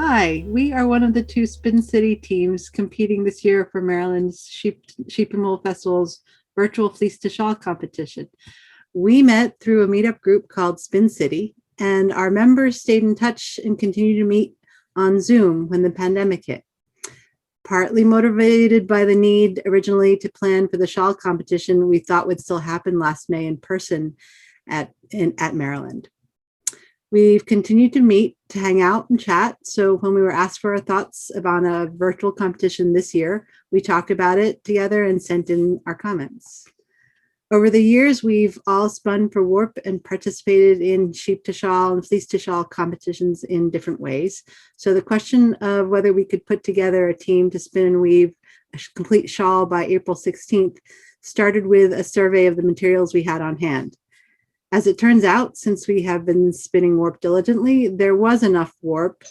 Hi, we are one of the two Spin City teams competing this year for Maryland's Sheep and Wool Festival's virtual Fleece-to-Shawl competition. We met through a meetup group called Spin City, and our members stayed in touch and continued to meet on Zoom when the pandemic hit. Partly motivated by the need originally to plan for the shawl competition we thought would still happen last May in person at Maryland. We've continued to meet, to hang out and chat. So when we were asked for our thoughts about a virtual competition this year, we talked about it together and sent in our comments. Over the years, we've all spun for Warp and participated in sheep-to-shawl and fleece-to-shawl competitions in different ways. So the question of whether we could put together a team to spin and weave a complete shawl by April 16th started with a survey of the materials we had on hand. As it turns out, since we have been spinning warp diligently, there was enough warp,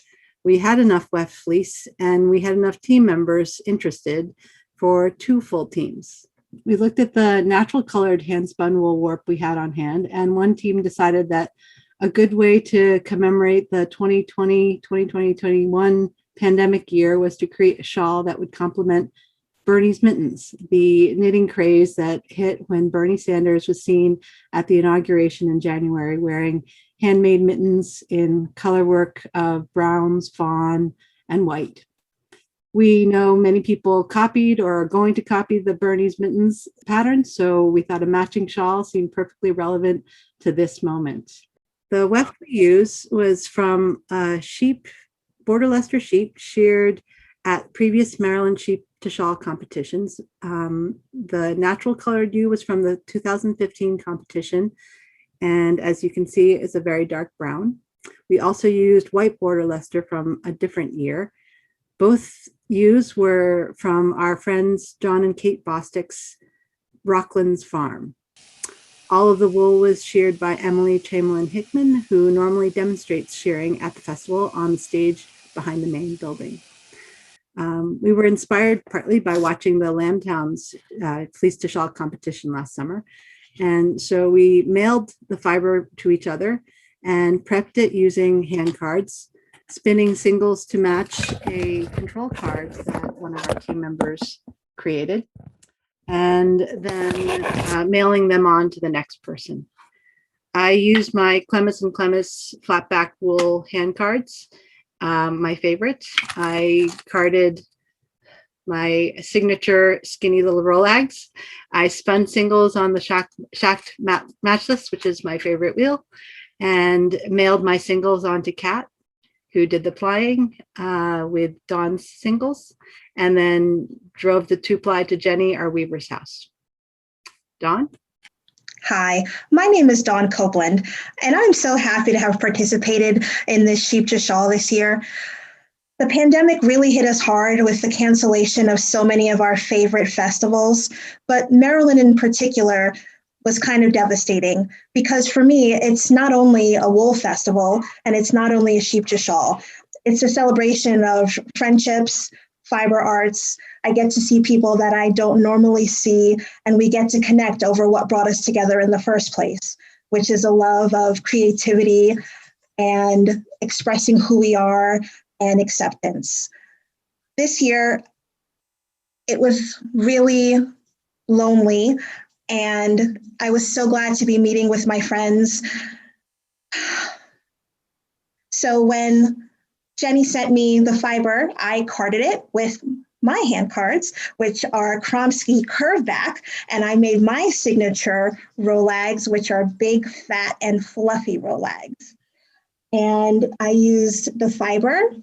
we had enough weft fleece, and we had enough team members interested for 2 full teams. We looked at the natural colored hand spun wool warp we had on hand, and one team decided that a good way to commemorate the 2020-2021 pandemic year was to create a shawl that would complement Bernie's Mittens, the knitting craze that hit when Bernie Sanders was seen at the inauguration in January wearing handmade mittens in color work of browns, fawn, and white. We know many people copied or are going to copy the Bernie's Mittens pattern, so we thought a matching shawl seemed perfectly relevant to this moment. The weft we used was from sheep, Border Leicester sheep, sheared at previous Maryland sheep-to-shawl competitions. The natural colored hue was from the 2015 competition, and as you can see, it's a very dark brown. We also used white Border Leicester from a different year. Both hues were from our friends John and Kate Bostick's Rocklands farm. All of the wool was sheared by Emily Chamberlain Hickman, who normally demonstrates shearing at the festival on the stage behind the main building. We were inspired partly by watching the Lambtowns Fleece-to-Shawl competition last summer. And so we mailed the fiber to each other and prepped it using hand cards, spinning singles to match a control card that one of our team members created, and then mailing them on to the next person. I used my Clemis and Clemis flatback wool hand cards. My favorite. I carded my signature skinny little Rolags. I spun singles on the Shacked Matchless, which is my favorite wheel, and mailed my singles onto Kat, who did the plying with Dawn's singles, and then drove the 2-ply to Jenny, our weaver's house. Dawn? Hi, my name is Dawn Copeland, and I'm so happy to have participated in this sheep-to-shawl this year. The pandemic really hit us hard with the cancellation of so many of our favorite festivals, but Maryland in particular was kind of devastating because for me, it's not only a wool festival and it's not only a sheep-to-shawl. It's a celebration of friendships, fiber arts. I get to see people that I don't normally see, and we get to connect over what brought us together in the first place, which is a love of creativity and expressing who we are and acceptance. This year, it was really lonely, and I was so glad to be meeting with my friends. So when Jenny sent me the fiber, I carded it with my hand cards, which are Kromsky curveback, and I made my signature Rolags, which are big, fat, and fluffy Rolags. And I used the fiber,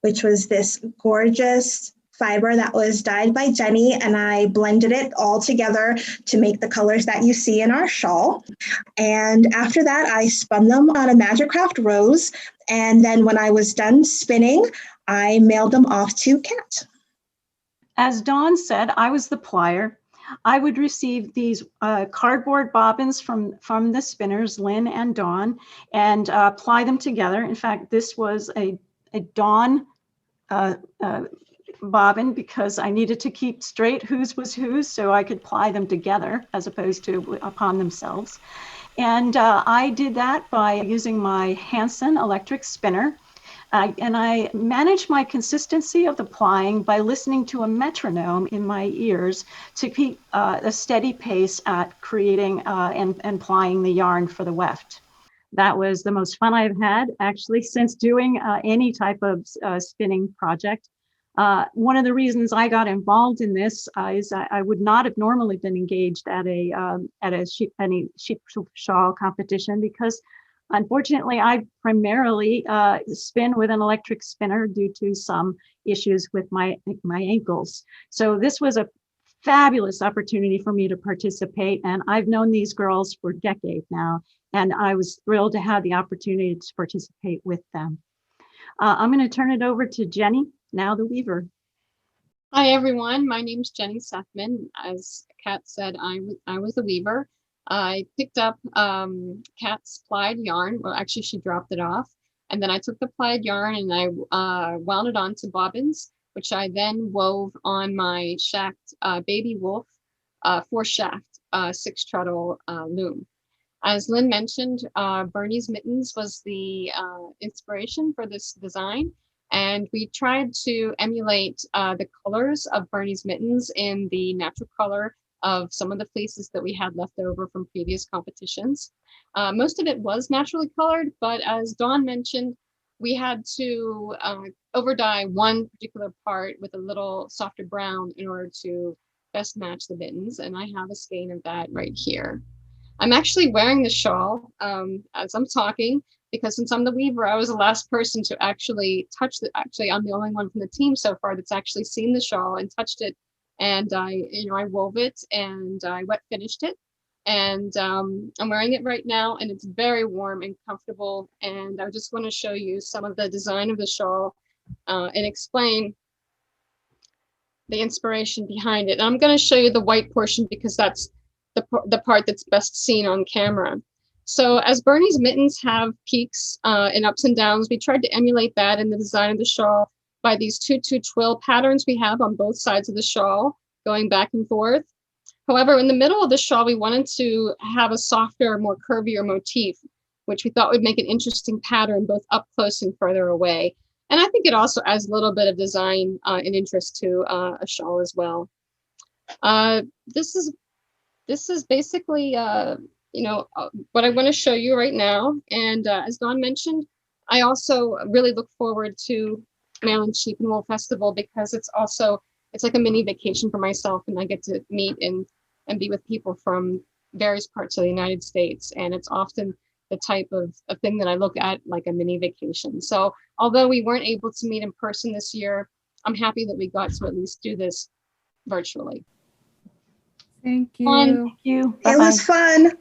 which was this gorgeous fiber that was dyed by Jenny, and I blended it all together to make the colors that you see in our shawl. And after that, I spun them on a Magicraft rose, and then when I was done spinning, I mailed them off to Kat. As Dawn said, I was the plier. I would receive these cardboard bobbins from the spinners, Lynn and Dawn, and ply them together. In fact, this was a Dawn bobbin because I needed to keep straight whose was whose so I could ply them together as opposed to upon themselves. And I did that by using my Hanson electric spinner. And I managed my consistency of the plying by listening to a metronome in my ears to keep a steady pace at creating and plying the yarn for the weft. That was the most fun I've had actually since doing any type of spinning project. One of the reasons I got involved in this is I would not have normally been engaged at any sheep shawl competition because unfortunately I primarily spin with an electric spinner due to some issues with my ankles. So this was a fabulous opportunity for me to participate, and I've known these girls for decades now, and I was thrilled to have the opportunity to participate with them. I'm going to turn it over to Jenny, now the weaver. Hi everyone, my name's Jenny Sethman. As Kat said, I was the weaver. I picked up Kat's plied yarn. Well, actually she dropped it off. And then I took the plied yarn and I wound it onto bobbins, which I then wove on my shaft baby wolf 4-shaft 6-treadle loom. As Lynn mentioned, Bernie's Mittens was the inspiration for this design. And we tried to emulate the colors of Bernie's Mittens in the natural color of some of the fleeces that we had left over from previous competitions. Most of it was naturally colored, but as Dawn mentioned, we had to over dye one particular part with a little softer brown in order to best match the mittens. And I have a skein of that right here. I'm actually wearing the shawl as I'm talking, because since I'm the weaver, I was the last person to actually touch it. Actually, I'm the only one from the team so far that's actually seen the shawl and touched it. And I wove it and I wet finished it. And I'm wearing it right now, and it's very warm and comfortable. And I just want to show you some of the design of the shawl and explain the inspiration behind it. And I'm going to show you the white portion because that's the part that's best seen on camera. So as Bernie's Mittens have peaks and ups and downs, we tried to emulate that in the design of the shawl by these 2-2 twill patterns we have on both sides of the shawl going back and forth. However, in the middle of the shawl, we wanted to have a softer, more curvier motif, which we thought would make an interesting pattern both up close and further away. And I think it also adds a little bit of design and interest to a shawl as well. This is basically what I want to show you right now. And as Dawn mentioned, I also really look forward to Maryland Sheep and Wool Festival because it's like a mini vacation for myself, and I get to meet and be with people from various parts of the United States. And it's often the type of thing that I look at like a mini vacation. So although we weren't able to meet in person this year, I'm happy that we got to at least do this virtually. Thank you. Thank you. It was fun.